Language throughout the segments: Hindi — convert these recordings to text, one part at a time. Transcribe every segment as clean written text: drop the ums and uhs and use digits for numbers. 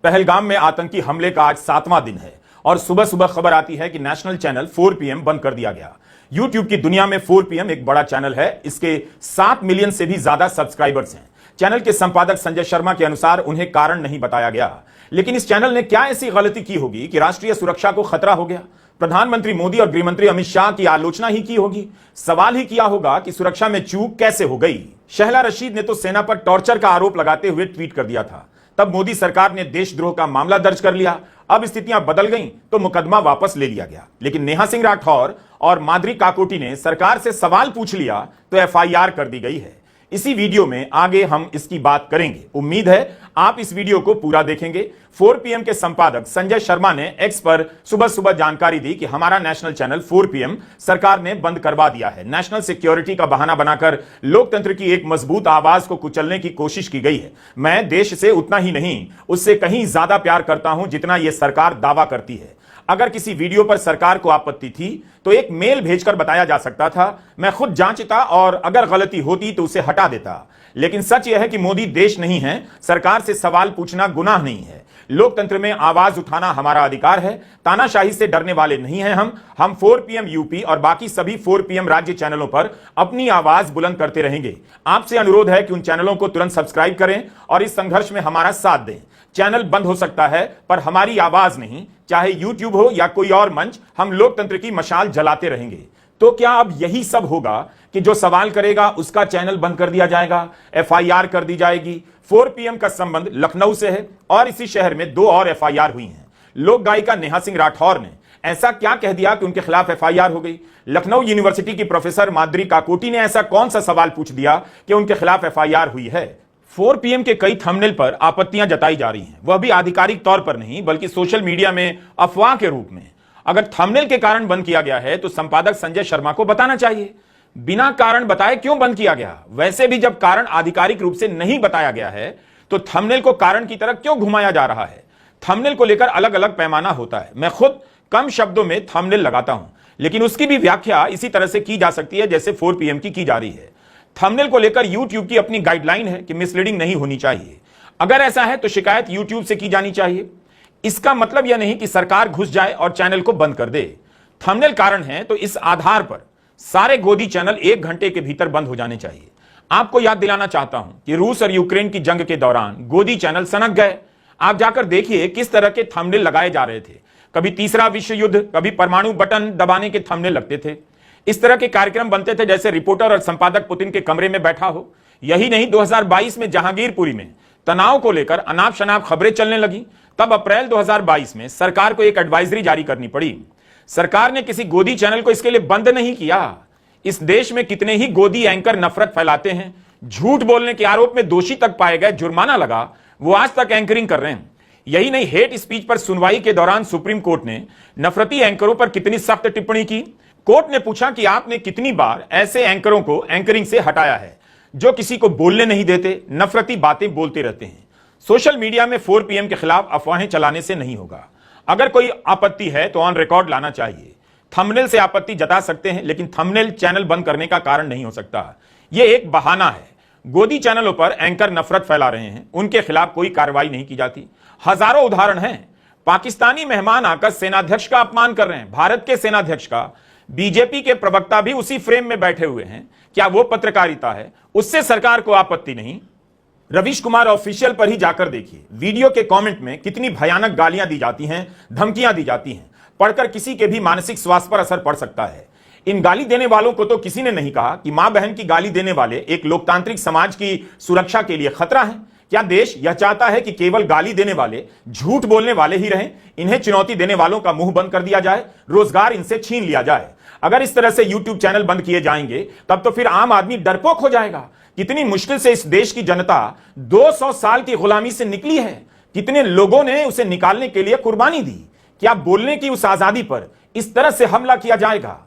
पहलगाम में आतंकी हमले का आज 7वां दिन है और सुबह सुबह खबर आती है कि नेशनल चैनल 4 PM बंद कर दिया गया। यूट्यूब की दुनिया में 4 PM एक बड़ा चैनल है। इसके 7 मिलियन से भी ज्यादा सब्सक्राइबर्स हैं। चैनल के संपादक संजय शर्मा के अनुसार उन्हें कारण नहीं बताया गया, लेकिन इस चैनल ने क्या ऐसी गलती की होगी कि राष्ट्रीय सुरक्षा को खतरा हो गया? प्रधानमंत्री मोदी और गृहमंत्री अमित शाह की आलोचना ही की होगी। सवाल ही किया होगा कि सुरक्षा में चूक कैसे हो गई। शहला रशीद ने तो सेना पर टॉर्चर का आरोप लगाते हुए ट्वीट कर दिया था। तब मोदी सरकार ने देशद्रोह का मामला दर्ज कर लिया। अब स्थितियां बदल गईं तो मुकदमा वापस ले लिया गया। लेकिन नेहा सिंह राठौर और माधुरी काकोटी ने सरकार से सवाल पूछ लिया तो FIR कर दी गई है। इसी वीडियो में आगे हम इसकी बात करेंगे। उम्मीद है आप इस वीडियो को पूरा देखेंगे। 4 PM के संपादक संजय शर्मा ने X पर सुबह सुबह जानकारी दी कि हमारा नेशनल चैनल 4 PM सरकार ने बंद करवा दिया है। नेशनल सिक्योरिटी का बहाना बनाकर लोकतंत्र की एक मजबूत आवाज को कुचलने की कोशिश की गई है। मैं देश से उतना ही नहीं, उससे कहीं ज्यादा प्यार करता हूं जितना यह सरकार दावा करती है। अगर किसी वीडियो पर सरकार को आपत्ति थी तो एक मेल भेजकर बताया जा सकता था। मैं खुद जांचता और अगर गलती होती तो उसे हटा देता। लेकिन सच यह है कि मोदी देश नहीं है, सरकार से सवाल पूछना गुनाह नहीं है। लोकतंत्र में आवाज उठाना हमारा अधिकार है। तानाशाही से डरने वाले नहीं हैं हम 4 PM यूपी और बाकी सभी 4 PM राज्य चैनलों पर अपनी आवाज बुलंद करते रहेंगे। आपसे अनुरोध है कि उन चैनलों को तुरंत सब्सक्राइब करें और इस संघर्ष में हमारा साथ दें। चैनल बंद हो सकता है पर हमारी आवाज नहीं, चाहे यूट्यूब हो या कोई और मंच, हम लोकतंत्र की मशाल जलाते रहेंगे। तो क्या अब यही सब होगा कि जो सवाल करेगा उसका चैनल बंद कर दिया जाएगा, FIR कर दी जाएगी? 4 PM का संबंध लखनऊ से है और इसी शहर में 2 और FIR हुई हैं। लोक गायिका नेहा सिंह राठौर ने ऐसा क्या कह दिया कि उनके खिलाफ FIR हो गई? लखनऊ यूनिवर्सिटी की प्रोफेसर माधुरी काकोटी ने ऐसा कौन सा सवाल पूछ दिया कि उनके खिलाफ FIR हुई है? 4 PM के कई थंबनेल पर आपत्तियां जताई जा रही हैं, वह भी आधिकारिक तौर पर नहीं बल्कि सोशल मीडिया में अफवाह के रूप में। अगर थंबनेल के कारण बंद किया गया है तो संपादक संजय शर्मा को बताना चाहिए। बिना कारण बताए क्यों बंद किया गया? वैसे भी जब कारण आधिकारिक रूप से नहीं बताया गया है तो थंबनेल को कारण की तरह क्यों घुमाया जा रहा है? थंबनेल को लेकर अलग अलग पैमाना होता है। मैं खुद कम शब्दों में थंबनेल लगाता हूं, लेकिन उसकी भी व्याख्या इसी तरह से की जा सकती है जैसे 4 PM की जा रही है। थंबनेल को लेकर YouTube की अपनी गाइडलाइन है कि मिसलीडिंग नहीं होनी चाहिए। अगर ऐसा है तो शिकायत YouTube से की जानी चाहिए। इसका मतलब यह नहीं कि सरकार घुस जाए और चैनल को बंद कर दे। थंबनेल कारण है तो इस आधार पर सारे गोदी चैनल 1 घंटे के भीतर बंद हो जाने चाहिए। आपको याद दिलाना चाहता हूं कि रूस और यूक्रेन की जंग के दौरान गोदी चैनल सनक गए। आप जाकर देखिए किस तरह के थंबनेल लगाए जा रहे थे। कभी तीसरा विश्व युद्ध, कभी परमाणु बटन दबाने के थंबनेल लगते थे। इस तरह के कार्यक्रम बनते थे जैसे रिपोर्टर और संपादक पुतिन के कमरे में बैठा हो। यही नहीं, 2022 में जहांगीरपुरी में तनाव को लेकर अनाप शनाप खबरें चलने लगी। तब अप्रैल 2022 में सरकार को एक एडवाइजरी जारी करनी पड़ी। सरकार ने किसी गोदी चैनल को इसके लिए बंद नहीं किया। इस देश में कितने ही गोदी एंकर नफरत फैलाते हैं, झूठ बोलने के आरोप में दोषी तक पाए गए, जुर्माना लगा, वो आज तक एंकरिंग कर रहे हैं। यही नहीं, हेट स्पीच पर सुनवाई के दौरान सुप्रीम कोर्ट ने नफरती एंकरों पर कितनी सख्त टिप्पणी की। कोर्ट ने पूछा कि आपने कितनी बार ऐसे एंकरों को एंकरिंग से हटाया है जो किसी को बोलने नहीं देते, नफरती बातें बोलते रहते हैं। सोशल मीडिया में 4 PM के खिलाफ अफवाहें चलाने से नहीं होगा। अगर कोई आपत्ति है तो ऑन रिकॉर्ड लाना चाहिए। थंबनेल से आपत्ति जता सकते हैं, लेकिन थंबनेल चैनल बंद करने का कारण नहीं हो सकता। यह एक बहाना है। गोदी चैनलों पर एंकर नफरत फैला रहे हैं, उनके खिलाफ कोई कार्रवाई नहीं की जाती। हजारों उदाहरण हैं। पाकिस्तानी मेहमान आकर सेनाध्यक्ष का अपमान कर रहे हैं। भारत के सेनाध्यक्ष का बीजेपी के प्रवक्ता भी उसी फ्रेम में बैठे हुए हैं। क्या वो पत्रकारिता है? उससे सरकार को आपत्ति नहीं। रवीश कुमार ऑफिशियल पर ही जाकर देखिए, वीडियो के कमेंट में कितनी भयानक गालियां दी जाती हैं, धमकियां दी जाती हैं। पढ़कर किसी के भी मानसिक स्वास्थ्य पर असर पड़ सकता है। इन गाली देने वालों को तो किसी ने नहीं कहा कि मां बहन की गाली देने वाले एक लोकतांत्रिक समाज की सुरक्षा के लिए खतरा है। क्या देश यह चाहता है कि केवल गाली देने वाले, झूठ बोलने वाले ही रहें? इन्हें चुनौती देने वालों का मुंह बंद कर दिया जाए, रोजगार इनसे छीन लिया जाए। अगर इस तरह से YouTube चैनल बंद किए जाएंगे तब तो फिर आम आदमी डरपोक हो जाएगा। कितनी मुश्किल से इस देश की जनता 200 साल की गुलामी से निकली है। कितने लोगों ने उसे निकालने के लिए कुर्बानी दी। क्या बोलने की उस आजादी पर इस तरह से हमला किया जाएगा?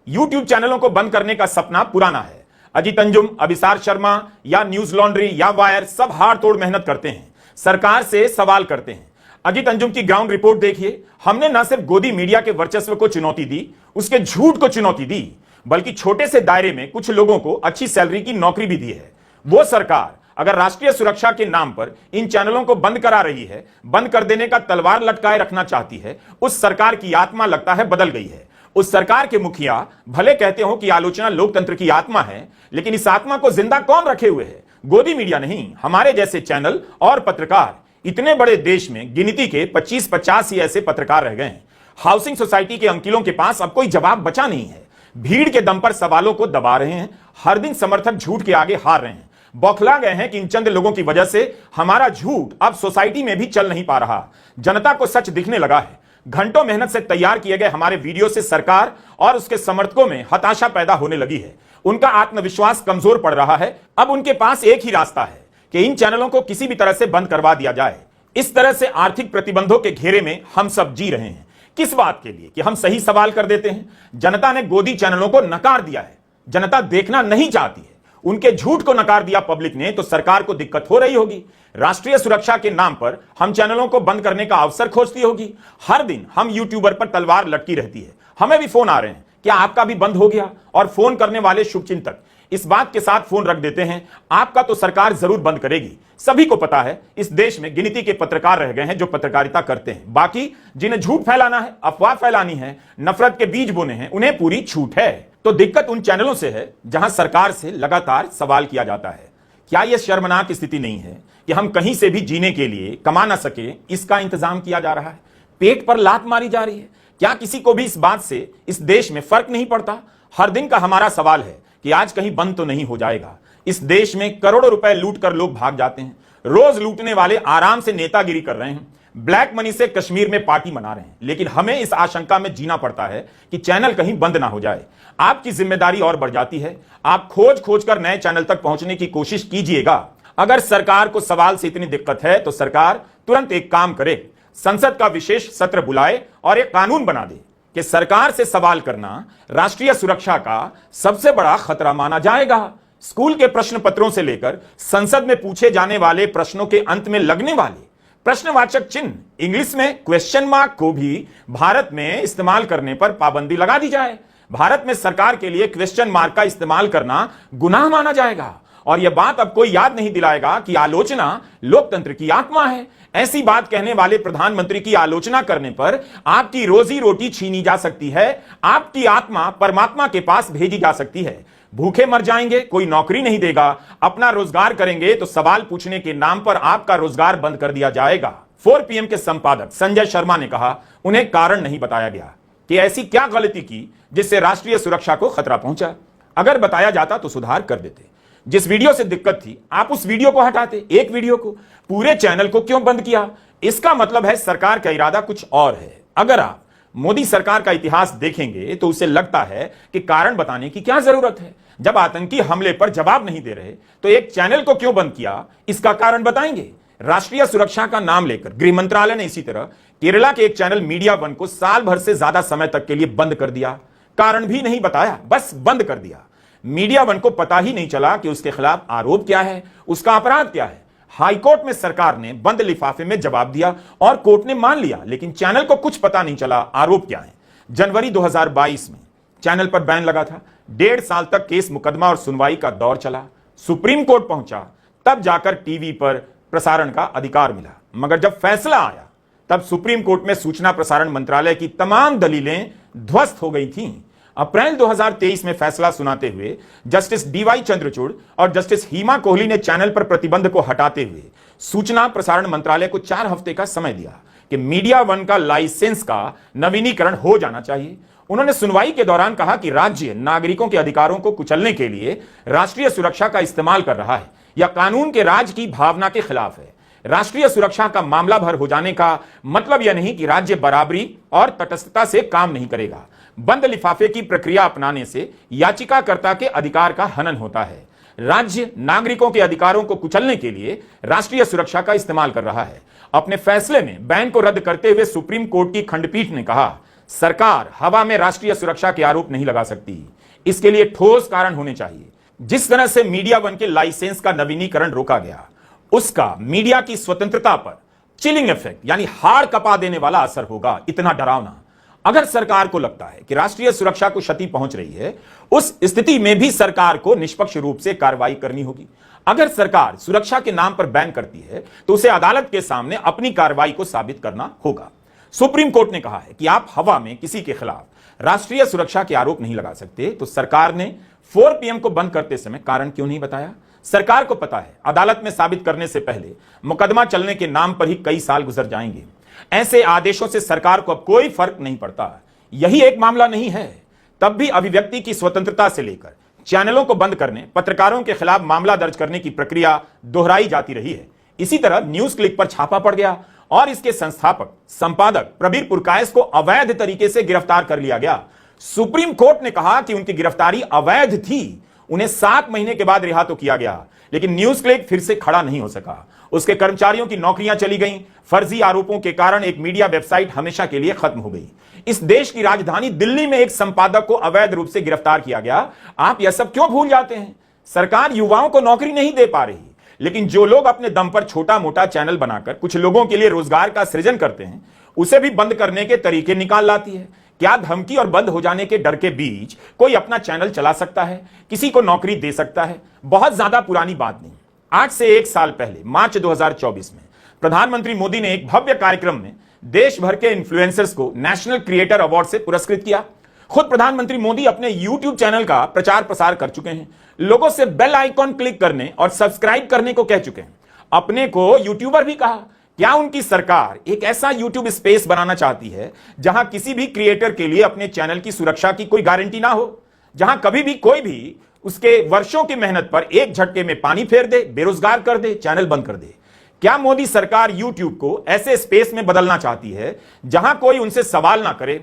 YouTube चैनलों को बंद करने का सपना पुराना है। अजीत अंजुम, अभिसार शर्मा या न्यूज लॉन्ड्री या वायर सब हाड़ तोड़ मेहनत करते हैं, सरकार से सवाल करते हैं। अजीत अंजुम की ग्राउंड रिपोर्ट देखिए। हमने न सिर्फ गोदी मीडिया के वर्चस्व को चुनौती दी, उसके झूठ को चुनौती दी, बल्कि छोटे से दायरे में कुछ लोगों को अच्छी सैलरी की नौकरी भी दी है। वो सरकार अगर राष्ट्रीय सुरक्षा के नाम पर इन चैनलों को बंद करा रही है, बंद कर देने का तलवार लटकाए रखना चाहती है, उस सरकार की आत्मा लगता है बदल गई है। उस सरकार के मुखिया भले कहते हो कि आलोचना लोकतंत्र की आत्मा है, लेकिन इस आत्मा को जिंदा कौन रखे हुए है? गोदी मीडिया नहीं, हमारे जैसे चैनल और पत्रकार। इतने बड़े देश में गिनती के 25-50 ही ऐसे पत्रकार रह गए हैं। हाउसिंग सोसाइटी के अंकिलों के पास अब कोई जवाब बचा नहीं है। भीड़ के दम पर सवालों को दबा रहे हैं। हर दिन समर्थक झूठ के आगे हार रहे हैं। बौखला गए हैं कि इन चंद लोगों की वजह से हमारा झूठ अब सोसाइटी में भी चल नहीं पा रहा। जनता को सच दिखने लगा है। घंटों मेहनत से तैयार किए गए हमारे वीडियो से सरकार और उसके समर्थकों में हताशा पैदा होने लगी है। उनका आत्मविश्वास कमजोर पड़ रहा है। अब उनके पास एक ही रास्ता है कि इन चैनलों को किसी भी तरह से बंद करवा दिया जाए। इस तरह से आर्थिक प्रतिबंधों के घेरे में हम सब जी रहे हैं। किस बात के लिए? कि हम सही सवाल कर देते हैं। जनता ने गोदी चैनलों को नकार दिया है। जनता देखना नहीं चाहती है। उनके झूठ को नकार दिया पब्लिक ने, तो सरकार को दिक्कत हो रही होगी। राष्ट्रीय सुरक्षा के नाम पर हम चैनलों को बंद करने का अवसर खोजती होगी। हर दिन हम यूट्यूबर पर तलवार लटकी रहती है। हमें भी फोन आ रहे हैं, क्या आपका भी बंद हो गया? और फोन करने वाले शुभचिंतक इस बात के साथ फोन रख देते हैं, आपका तो सरकार जरूर बंद करेगी। सभी को पता है इस देश में गिनती के पत्रकार रह गए हैं जो पत्रकारिता करते हैं। बाकी जिन्हें झूठ फैलाना है, अफवाह फैलानी है, नफरत के बीज बोने हैं, उन्हें पूरी छूट है। तो दिक्कत उन चैनलों से है जहां सरकार से लगातार सवाल किया जाता है। क्या यह शर्मनाक स्थिति नहीं है कि हम कहीं से भी जीने के लिए कमा ना सके, इसका इंतजाम किया जा रहा है? पेट पर लात मारी जा रही है। क्या किसी को भी इस बात से इस देश में फर्क नहीं पड़ता? हर दिन का हमारा सवाल है कि आज कहीं बंद तो नहीं हो जाएगा। इस देश में करोड़ों रुपए लूट कर लोग भाग जाते हैं। रोज लूटने वाले आराम से नेतागिरी कर रहे हैं। ब्लैक मनी से कश्मीर में पार्टी मना रहे हैं। लेकिन हमें इस आशंका में जीना पड़ता है कि चैनल कहीं बंद ना हो जाए। आपकी जिम्मेदारी और बढ़ जाती है। आप खोज खोज कर नए चैनल तक पहुंचने की कोशिश कीजिएगा। अगर सरकार को सवाल से इतनी दिक्कत है तो सरकार तुरंत एक काम करे, संसद का विशेष सत्र बुलाए और एक कानून बना दे कि सरकार से सवाल करना राष्ट्रीय सुरक्षा का सबसे बड़ा खतरा माना जाएगा। स्कूल के प्रश्न पत्रों से लेकर संसद में पूछे जाने वाले प्रश्नों के अंत में लगने वाले प्रश्नवाचक चिन्ह, इंग्लिश में क्वेश्चन मार्क को भी भारत में इस्तेमाल करने पर पाबंदी लगा दी जाए। भारत में सरकार के लिए क्वेश्चन मार्क का इस्तेमाल करना गुनाह माना जाएगा। और यह बात अब कोई याद नहीं दिलाएगा कि आलोचना लोकतंत्र की आत्मा है। ऐसी बात कहने वाले प्रधानमंत्री की आलोचना करने पर आपकी रोजी रोटी छीनी जा सकती है। आपकी आत्मा परमात्मा के पास भेजी जा सकती है। भूखे मर जाएंगे, कोई नौकरी नहीं देगा। अपना रोजगार करेंगे तो सवाल पूछने के नाम पर आपका रोजगार बंद कर दिया जाएगा। 4 PM के संपादक संजय शर्मा ने कहा, उन्हें कारण नहीं बताया गया कि ऐसी क्या गलती की जिससे राष्ट्रीय सुरक्षा को खतरा पहुंचा। अगर बताया जाता तो सुधार कर देते। जिस वीडियो से दिक्कत थी आप उस वीडियो को हटाते। एक वीडियो को, पूरे चैनल को क्यों बंद किया? इसका मतलब है सरकार का इरादा कुछ और है। अगर आप मोदी सरकार का इतिहास देखेंगे तो उसे लगता है कि कारण बताने की क्या जरूरत है। जब आतंकी हमले पर जवाब नहीं दे रहे तो एक चैनल को क्यों बंद किया, इसका कारण बताएंगे। राष्ट्रीय सुरक्षा का नाम लेकर गृह मंत्रालय ने इसी तरह केरला के एक चैनल मीडिया वन को साल भर से ज्यादा समय तक के लिए बंद कर दिया। कारण भी नहीं बताया, बस बंद कर दिया। मीडिया वन को पता ही नहीं चला कि उसके खिलाफ आरोप क्या है, उसका अपराध क्या है। हाईकोर्ट में सरकार ने बंद लिफाफे में जवाब दिया और कोर्ट ने मान लिया, लेकिन चैनल को कुछ पता नहीं चला आरोप क्या है। जनवरी 2022 में चैनल पर बैन लगा था। 1.5 साल तक केस मुकदमा और सुनवाई का दौर चला। सुप्रीम कोर्ट पहुंचा, तब जाकर टीवी पर प्रसारण का अधिकार मिला। मगर जब फैसला आया तब सुप्रीम कोर्ट में सूचना प्रसारण मंत्रालय की तमाम दलीलें ध्वस्त हो गई थीं। अप्रैल 2023 में फैसला सुनाते हुए जस्टिस DY चंद्रचूड़ और जस्टिस हिमा कोहली ने चैनल पर प्रतिबंध को हटाते हुए सूचना प्रसारण मंत्रालय को 4 हफ्ते का समय दिया कि मीडिया वन का लाइसेंस का नवीनीकरण हो जाना चाहिए। उन्होंने सुनवाई के दौरान कहा कि राज्य नागरिकों के अधिकारों को कुचलने के लिए राष्ट्रीय सुरक्षा का इस्तेमाल कर रहा है या कानून के राज की भावना के खिलाफ है। राष्ट्रीय सुरक्षा का मामला भर हो जाने का मतलब यह नहीं कि राज्य बराबरी और तटस्थता से काम नहीं करेगा। बंद लिफाफे की प्रक्रिया अपनाने से याचिकाकर्ता के अधिकार का हनन होता है। राज्य नागरिकों के अधिकारों को कुचलने के लिए राष्ट्रीय सुरक्षा का इस्तेमाल कर रहा है। अपने फैसले में बैन को रद्द करते हुए सुप्रीम कोर्ट की खंडपीठ ने कहा, सरकार हवा में राष्ट्रीय सुरक्षा के आरोप नहीं लगा सकती। इसके लिए ठोस कारण होने चाहिए। जिस तरह से मीडिया वन के लाइसेंस का नवीनीकरण रोका गया, उसका मीडिया की स्वतंत्रता पर चिलिंग इफेक्ट यानी हाड़ कपा देने वाला असर होगा। इतना डरावना। अगर सरकार को लगता है कि राष्ट्रीय सुरक्षा को क्षति पहुंच रही है, उस स्थिति में भी सरकार को निष्पक्ष रूप से कार्रवाई करनी होगी। अगर सरकार सुरक्षा के नाम पर बैन करती है तो उसे अदालत के सामने अपनी कार्रवाई को साबित करना होगा। सुप्रीम कोर्ट ने कहा है कि आप हवा में किसी के खिलाफ राष्ट्रीय सुरक्षा के आरोप नहीं लगा सकते, तो सरकार ने 4 PM को बंद करते समय कारण क्यों नहीं बताया? सरकार को पता है अदालत में साबित करने से पहले मुकदमा चलने के नाम पर ही कई साल गुजर जाएंगे। ऐसे आदेशों से सरकार को अब कोई फर्क नहीं पड़ता। यही एक मामला नहीं है, तब भी अभिव्यक्ति की स्वतंत्रता से लेकर चैनलों को बंद करने, पत्रकारों के खिलाफ मामला दर्ज करने की प्रक्रिया दोहराई जाती रही है। इसी तरह न्यूज क्लिक पर छापा पड़ गया और इसके संस्थापक संपादक प्रबीर पुरकायस्थ को अवैध तरीके से गिरफ्तार कर लिया गया। सुप्रीम कोर्ट ने कहा कि उनकी गिरफ्तारी अवैध थी, उन्हें 7 महीने के बाद रिहा तो किया गया, लेकिन न्यूज क्लिक फिर से खड़ा नहीं हो सका। उसके कर्मचारियों की नौकरियां चली गईं। फर्जी आरोपों के कारण एक मीडिया वेबसाइट हमेशा के लिए खत्म हो गई। इस देश की राजधानी दिल्ली में एक संपादक को अवैध रूप से गिरफ्तार किया गया। आप यह सब क्यों भूल जाते हैं? सरकार युवाओं को नौकरी नहीं दे पा रही, लेकिन जो लोग अपने दम पर छोटा मोटा चैनल बनाकर कुछ लोगों के लिए रोजगार का सृजन करते हैं, उसे भी बंद करने के तरीके निकाल लाती है। क्या धमकी और बंद हो जाने के डर के बीच कोई अपना चैनल चला सकता है, किसी को नौकरी दे सकता है? बहुत ज्यादा पुरानी बात नहीं, आज से 1 साल पहले मार्च 2024 में प्रधानमंत्री मोदी ने एक भव्य कार्यक्रम में देश भर के इन्फ्लुएंसर्स को नेशनल क्रिएटर अवार्ड से पुरस्कृत किया। खुद प्रधानमंत्री मोदी अपने YouTube चैनल का प्रचार प्रसार कर चुके हैं, लोगों से बेल आइकॉन क्लिक करने और सब्सक्राइब करने को कह चुके हैं, अपने को यूट्यूबर भी कहा। क्या उनकी सरकार एक ऐसा YouTube स्पेस बनाना चाहती है जहां किसी भी क्रिएटर के लिए अपने चैनल की सुरक्षा की कोई गारंटी ना हो, जहां कभी भी कोई भी उसके वर्षों की मेहनत पर एक झटके में पानी फेर दे, बेरोजगार कर दे, चैनल बंद कर दे? क्या मोदी सरकार YouTube को ऐसे स्पेस में बदलना चाहती है जहां कोई उनसे सवाल ना करे?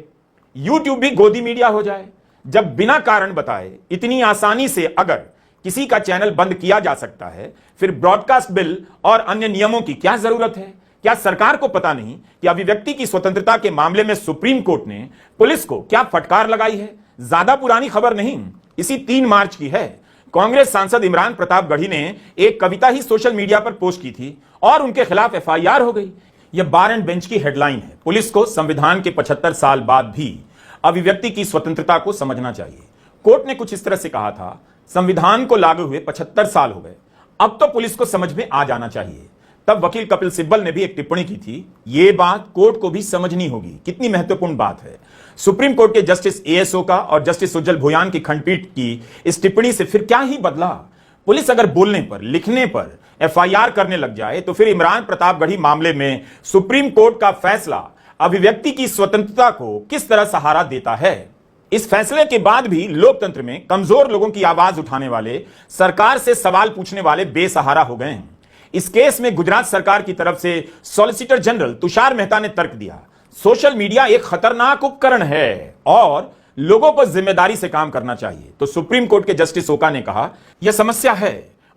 YouTube भी गोदी मीडिया हो जाए, जब बिना कारण बताए इतनी आसानी से अगर किसी का चैनल बंद किया जा सकता है, फिर ब्रॉडकास्ट बिल और अन्य नियमों की क्या जरूरत है? क्या सरकार को पता नहीं कि अभिव्यक्ति की स्वतंत्रता के मामले में सुप्रीम कोर्ट ने पुलिस को क्या फटकार लगाई है? ज्यादा पुरानी खबर नहीं, इसी 3 मार्च की है। कांग्रेस सांसद इमरान प्रताप गढ़ी ने एक कविता ही सोशल मीडिया पर पोस्ट की थी और उनके खिलाफ FIR हो गई। यह बार एंड बेंच की हेडलाइन है। पुलिस को संविधान के 75 साल बाद भी अभिव्यक्ति की स्वतंत्रता को समझना चाहिए। कोर्ट ने कुछ इस तरह से कहा था, संविधान को लागू हुए 75 साल हो गए, अब तो पुलिस को समझ में आ जाना चाहिए। तब वकील कपिल सिब्बल ने भी एक टिप्पणी की थी, यह बात कोर्ट को भी समझनी होगी। कितनी महत्वपूर्ण बात है। सुप्रीम कोर्ट के जस्टिस ASO का और जस्टिस सुजल भुयान की खंडपीठ की इस टिप्पणी से फिर क्या ही बदला? पुलिस अगर बोलने पर, लिखने पर FIR करने लग जाए तो फिर इमरान प्रताप गढ़ी मामले में सुप्रीम कोर्ट का फैसला अभिव्यक्ति की स्वतंत्रता को किस तरह सहारा देता है? इस फैसले के बाद भी लोकतंत्र में कमजोर लोगों की आवाज उठाने वाले, सरकार से सवाल पूछने वाले बेसहारा हो गए हैं। इस केस में गुजरात सरकार की तरफ से सॉलिसिटर जनरल तुषार मेहता ने तर्क दिया, सोशल मीडिया एक खतरनाक उपकरण है और लोगों को जिम्मेदारी से काम करना चाहिए। तो सुप्रीम कोर्ट के जस्टिस ओका ने कहा, यह समस्या है,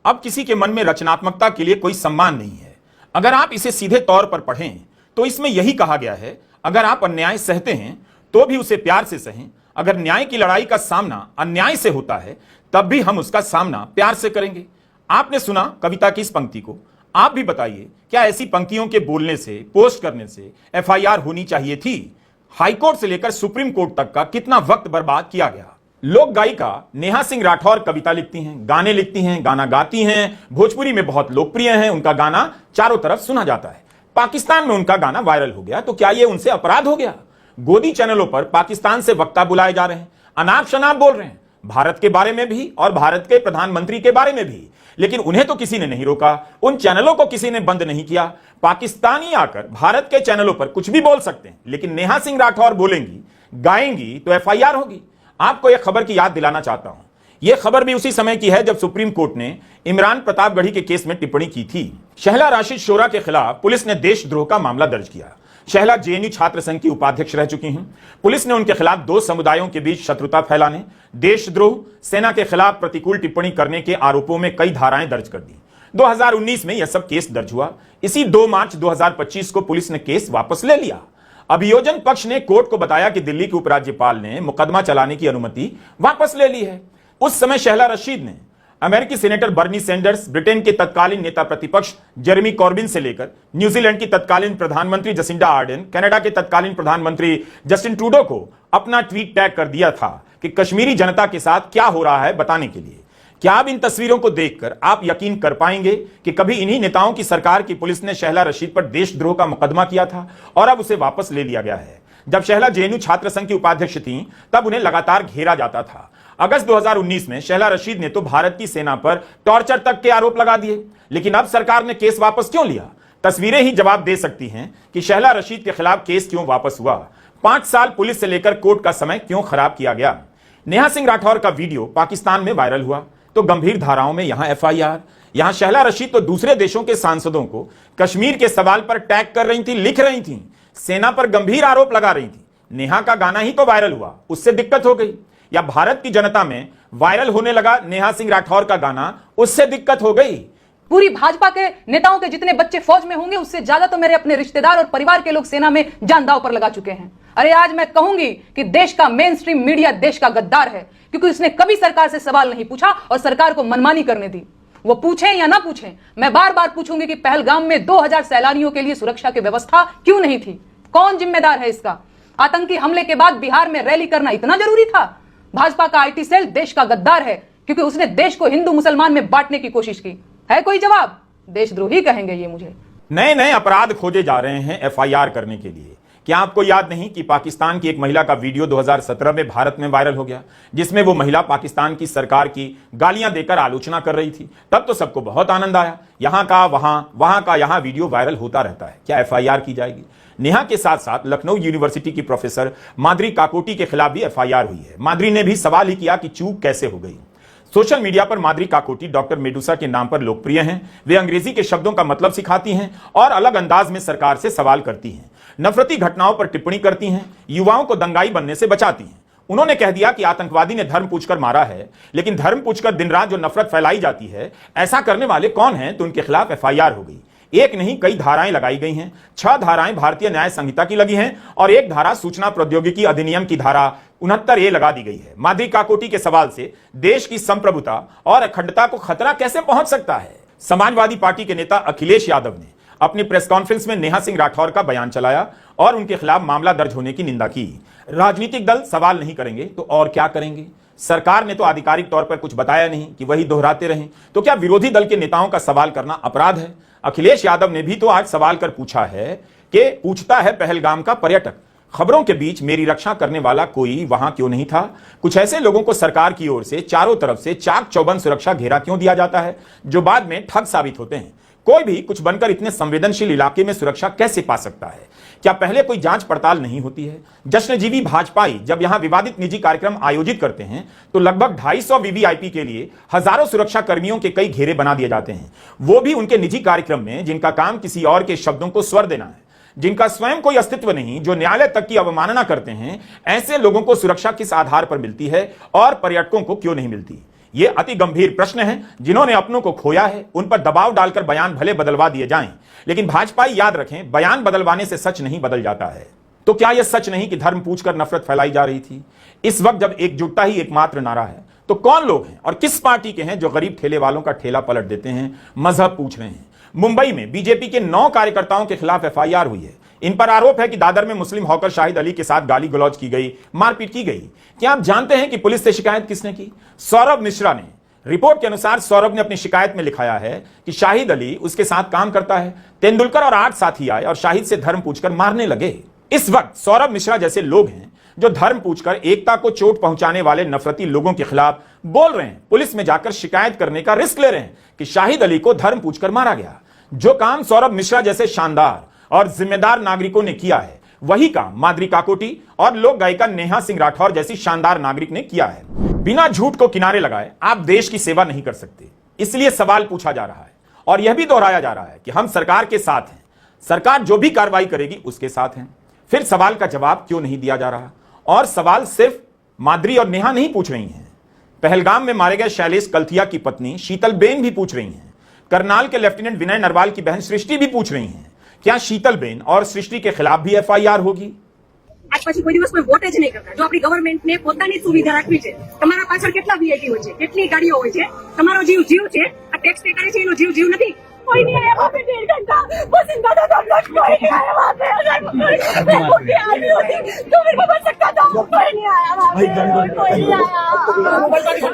अब किसी के मन में रचनात्मकता के लिए कोई सम्मान नहीं है। अगर आप इसे सीधे तौर पर पढ़ें तो इसमें यही कहा गया है, अगर आप अन्याय सहते हैं तो भी उसे प्यार से सहें। अगर न्याय की लड़ाई का सामना अन्याय से होता है तब भी हम उसका सामना प्यार से करेंगे। आपने सुना कविता की इस पंक्ति को, आप भी बताइए, क्या ऐसी पंक्तियों के बोलने से, पोस्ट करने से FIR होनी चाहिए थी? हाईकोर्ट से लेकर सुप्रीम कोर्ट तक का कितना वक्त बर्बाद किया गया। लोक गायिका नेहा सिंह राठौर कविता लिखती हैं, गाने लिखती हैं, गाना गाती हैं, भोजपुरी में बहुत लोकप्रिय हैं, उनका गाना चारों तरफ सुना जाता है। पाकिस्तान में उनका गाना वायरल हो गया, तो क्या यह उनसे अपराध हो गया? गोदी चैनलों पर पाकिस्तान से वक्ता बुलाए जा रहे हैं, अनाप शनाप बोल रहे हैं, भारत के बारे में भी और भारत के प्रधानमंत्री के बारे में भी, लेकिन उन्हें तो किसी ने नहीं रोका, उन चैनलों को किसी ने बंद नहीं किया। पाकिस्तानी आकर भारत के चैनलों पर कुछ भी बोल सकते हैं, लेकिन नेहा सिंह राठौर बोलेंगी, गाएंगी तो FIR होगी। आपको यह खबर की याद दिलाना चाहता हूं, यह खबर भी उसी समय की है जब सुप्रीम कोर्ट ने इमरान प्रतापगढ़ी के केस में टिप्पणी की थी। शहला राशिद शोरा के खिलाफ पुलिस ने देशद्रोह का मामला दर्ज किया। शहला JNU छात्र संघ की उपाध्यक्ष रह चुकी हैं। पुलिस ने उनके खिलाफ 2 समुदायों के बीच शत्रुता फैलाने, देशद्रोह, सेना के खिलाफ प्रतिकूल टिप्पणी करने के आरोपों में कई धाराएं दर्ज कर दी। 2019 में यह सब केस दर्ज हुआ। इसी 2 मार्च 2025 को पुलिस ने केस वापस ले लिया। अभियोजन पक्ष ने कोर्ट को बताया कि दिल्ली के उपराज्यपाल ने मुकदमा चलाने की अनुमति वापस ले ली है। उस समय शहला रशीद ने अमेरिकी सेनेटर बर्नी सैंडर्स, ब्रिटेन के तत्कालीन नेता प्रतिपक्ष जेरेमी कॉर्बिन से लेकर न्यूजीलैंड की तत्कालीन प्रधानमंत्री जसिंडा आर्डन, कनाडा के तत्कालीन प्रधानमंत्री जस्टिन ट्रूडो को अपना ट्वीट टैग कर दिया था कि कश्मीरी जनता के साथ क्या हो रहा है बताने के लिए। क्या अब इन तस्वीरों को देखकर आप यकीन कर पाएंगे कि कभी इन्हीं नेताओं की सरकार की पुलिस ने शहला रशीद पर देशद्रोह का मुकदमा किया था और अब उसे वापस ले लिया गया है। जब शहला जेएनयू छात्र संघ की उपाध्यक्ष थीं, तब उन्हें लगातार घेरा जाता था। अगस्त 2019 में शहला रशीद ने तो भारत की सेना पर टॉर्चर तक के आरोप लगा दिए, लेकिन अब सरकार ने केस वापस क्यों लिया? तस्वीरें ही जवाब दे सकती हैं कि शहला रशीद के खिलाफ केस क्यों वापस हुआ। 5 साल पुलिस से लेकर कोर्ट का समय क्यों खराब किया गया? नेहा सिंह राठौर का वीडियो पाकिस्तान में वायरल हुआ तो गंभीर धाराओं में यहां एफआईआर। यहां शहला रशीद तो दूसरे देशों के सांसदों को कश्मीर के सवाल पर टैग कर रही थी, लिख रही थी, सेना पर गंभीर आरोप लगा रही थी। नेहा का गाना ही तो वायरल हुआ, उससे दिक्कत हो गई, या भारत की जनता में वायरल होने लगा नेहा सिंह राठौर का गाना, उससे दिक्कत हो गई? पूरी भाजपा के नेताओं के जितने बच्चे फौज में होंगे उससे ज्यादा तो मेरे अपने रिश्तेदार और परिवार के लोग सेना में जान दांव पर लगा चुके हैं। अरे आज मैं कहूंगी कि देश का मेन स्ट्रीम मीडिया देश का गद्दार है, क्योंकि उसने कभी सरकार से सवाल नहीं पूछा और सरकार को मनमानी करने दी। वो पूछें या ना पूछें, मैं बार बार पूछूंगी कि पहलगाम में 2000 सैलानियों के लिए सुरक्षा की व्यवस्था क्यों नहीं थी? कौन जिम्मेदार है इसका? आतंकी हमले के बाद बिहार में रैली करना इतना जरूरी था? भाजपा का आईटी सेल देश का गद्दार है, क्योंकि उसने देश को हिंदू मुसलमान में बांटने की कोशिश की। है कोई जवाब? देशद्रोही कहेंगे ये मुझे। नए नए अपराध खोजे जा रहे हैं एफआईआर करने के लिए। क्या आपको याद नहीं कि पाकिस्तान की एक महिला का वीडियो 2017 में भारत में वायरल हो गया, जिसमें वो महिला पाकिस्तान की सरकार की गालियां देकर आलोचना कर रही थी? तब तो सबको बहुत आनंद आया, यहां का वहां, वहां का यहां वीडियो वायरल होता रहता है। क्या एफआईआर की जाएगी? नेहा के साथ साथ लखनऊ यूनिवर्सिटी की प्रोफेसर माद्री काकोटी के खिलाफ भी एफआईआर हुई है। माद्री ने भी सवाल ही किया कि चूक कैसे हो गई। सोशल मीडिया पर माद्री काकोटी डॉक्टर मेडुसा के नाम पर लोकप्रिय हैं। वे अंग्रेजी के शब्दों का मतलब सिखाती हैं और अलग अंदाज में सरकार से सवाल करती हैं, नफरती घटनाओं पर टिप्पणी करती हैं, युवाओं को दंगाई बनने से बचाती हैं। उन्होंने कह दिया कि आतंकवादी ने धर्म पूछकर मारा है, लेकिन धर्म पूछकर दिन रात जो नफरत फैलाई जाती है, ऐसा करने वाले कौन हैं? तो उनके खिलाफ एफआईआर हो गई। एक नहीं कई धाराएं लगाई गई हैं। 6 धाराएं भारतीय न्याय संहिता की लगी हैं और एक धारा सूचना प्रौद्योगिकी अधिनियम की धारा 69A लगा दी गई है। माद्री काकोटी के सवाल से देश की संप्रभुता और अखंडता को खतरा कैसे पहुंच सकता है? समाजवादी पार्टी के नेता अखिलेश यादव ने अपनी प्रेस कॉन्फ्रेंस में नेहा सिंह राठौर का बयान चलाया और उनके खिलाफ मामला दर्ज होने की निंदा की। राजनीतिक दल सवाल नहीं करेंगे तो और क्या करेंगे? सरकार ने तो आधिकारिक तौर पर कुछ बताया नहीं कि वही दोहराते रहें, तो क्या विरोधी दल के नेताओं का सवाल करना अपराध है? अखिलेश यादव ने भी तो आज सवाल कर पूछा है कि पूछता है पहलगाम का पर्यटक, खबरों के बीच मेरी रक्षा करने वाला कोई वहां क्यों नहीं था? कुछ ऐसे लोगों को सरकार की ओर से चारों तरफ से चाक चौबंद सुरक्षा घेरा क्यों दिया जाता है, जो बाद में ठग साबित होते हैं? कोई भी कुछ बनकर इतने संवेदनशील इलाके में सुरक्षा कैसे पा सकता है? क्या पहले कोई जांच पड़ताल नहीं होती है? जश्नजीवी भाजपाई जब यहां विवादित निजी कार्यक्रम आयोजित करते हैं तो लगभग 250 वीवीआईपी के लिए हजारों सुरक्षा कर्मियों के कई घेरे बना दिए जाते हैं, वो भी उनके निजी कार्यक्रम में, जिनका काम किसी और के शब्दों को स्वर देना है, जिनका स्वयं कोई अस्तित्व नहीं, जो न्यायालय तक की अवमानना करते हैं। ऐसे लोगों को सुरक्षा किस आधार पर मिलती है और पर्यटकों को क्यों नहीं मिलती? ये अति गंभीर प्रश्न है। जिन्होंने अपनों को खोया है उन पर दबाव डालकर बयान भले बदलवा दिए जाएं, लेकिन भाजपाई याद रखें, बयान बदलवाने से सच नहीं बदल जाता है। तो क्या यह सच नहीं कि धर्म पूछकर नफरत फैलाई जा रही थी? इस वक्त जब एकजुटता ही एकमात्र नारा है, तो कौन लोग हैं और किस पार्टी के हैं जो गरीब ठेले वालों का ठेला पलट देते हैं, मजहब पूछ रहे हैं? मुंबई में बीजेपी के 9 कार्यकर्ताओं के खिलाफ एफआईआर हुई है। इन पर आरोप है कि दादर में मुस्लिम हॉकर शाहिद अली के साथ गाली गलौज की गई, मारपीट की गई। क्या आप जानते हैं कि पुलिस से शिकायत किसने की? सौरभ मिश्रा ने। रिपोर्ट के अनुसार सौरभ ने अपनी शिकायत में लिखाया है कि शाहिद अली उसके साथ काम करता है। तेंदुलकर और 8 साथी आए और शाहिद से धर्म पूछकर मारने लगे। इस वक्त सौरभ मिश्रा जैसे लोग हैं जो धर्म पूछकर एकता को चोट पहुंचाने वाले नफरती लोगों के खिलाफ बोल रहे हैं, पुलिस में जाकर शिकायत करने का रिस्क ले रहे हैं कि शाहिद अली को धर्म पूछकर मारा गया। जो काम सौरभ मिश्रा जैसे शानदार और जिम्मेदार नागरिकों ने किया है, वही काम माद्री काकोटी और लोक गायिका नेहा सिंह राठौर जैसी शानदार नागरिक ने किया है। बिना झूठ को किनारे लगाए आप देश की सेवा नहीं कर सकते, इसलिए सवाल पूछा जा रहा है और यह भी दोहराया जा रहा है कि हम सरकार के साथ हैं, सरकार जो भी कार्रवाई करेगी उसके साथ हैं। फिर सवाल का जवाब क्यों नहीं दिया जा रहा? और सवाल सिर्फ माद्री और नेहा नहीं पूछ रही हैं, पहलगाम में मारे गए शैलेश कल्थिया की पत्नी शीतलबेन भी पूछ रही हैं, करनाल के लेफ्टिनेंट विनय नरवाल की बहन सृष्टि भी पूछ रही हैं। क्या शीतलबेन और सृष्टि के खिलाफ भी एफआईआर होगी? આજ પછી કોઈ દિવસ કોઈ વોટ જ નહીં કરતા. જો આપણી ગવર્મેન્ટને પોતાની સુવિધા રાખવી છે, તમારા પાછળ કેટલા વીઆઈપી હોય છે, કેટલી ગાડીઓ હોય છે, તમારો જીવ જીવ છે, આ ટેક્સ પે કરે છે એનો જીવ જીવ નથી. कोई नहीं आया वहाँ पे 1.5 घंटा, बस इनका था तब तक कोई नहीं आया वहाँ पे. अगर मैं खुद भी आदमी होती तो मेरे को बच सकता था. कोई नहीं आया वहाँ पे, कोई नहीं आया.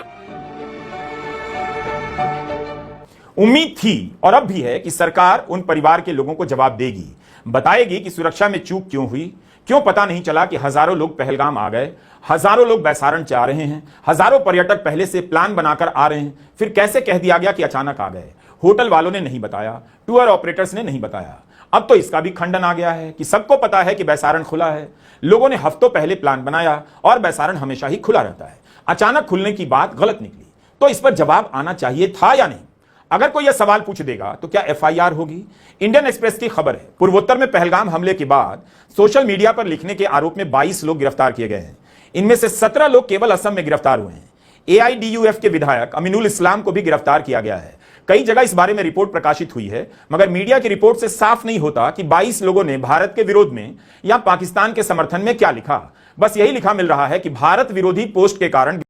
उम्मीद थी और अब भी है कि सरकार उन परिवार के लोगों को जवाब देगी, बताएगी कि सुरक्षा में चूक क्यों हुई, क्यों पता नहीं चला कि हजारों लोग पहलगाम आ गए, हजारों लोग बैसारण जा रहे हैं, हजारों पर्यटक पहले से प्लान बनाकर आ रहे हैं, फिर कैसे कह दिया गया कि अचानक आ गए. होटल वालों ने नहीं बताया, टूर ऑपरेटर्स ने नहीं बताया. अब तो इसका भी खंडन आ गया है कि सबको पता है कि बैसारण खुला है, लोगों ने हफ्तों पहले प्लान बनाया और बैसारण हमेशा ही खुला रहता है. अचानक खुलने की बात गलत निकली, तो इस पर जवाब आना चाहिए था या नहीं. अगर कोई यह सवाल पूछ देगा तो क्या एफआईआर होगी. इंडियन एक्सप्रेस की खबर है, पूर्वोत्तर में पहलगाम हमले के बाद सोशल मीडिया पर लिखने के आरोप में 22 लोग गिरफ्तार किए गए हैं. इनमें से 17 लोग केवल असम में गिरफ्तार हुए हैं. एआईडीयूएफ के विधायक अमीनुल इस्लाम को भी गिरफ्तार किया गया है. कई जगह इस बारे में रिपोर्ट प्रकाशित हुई है, मगर मीडिया की रिपोर्ट से साफ नहीं होता कि 22 लोगों ने भारत के विरोध में या पाकिस्तान के समर्थन में क्या लिखा. बस यही लिखा मिल रहा है कि भारत विरोधी पोस्ट के कारण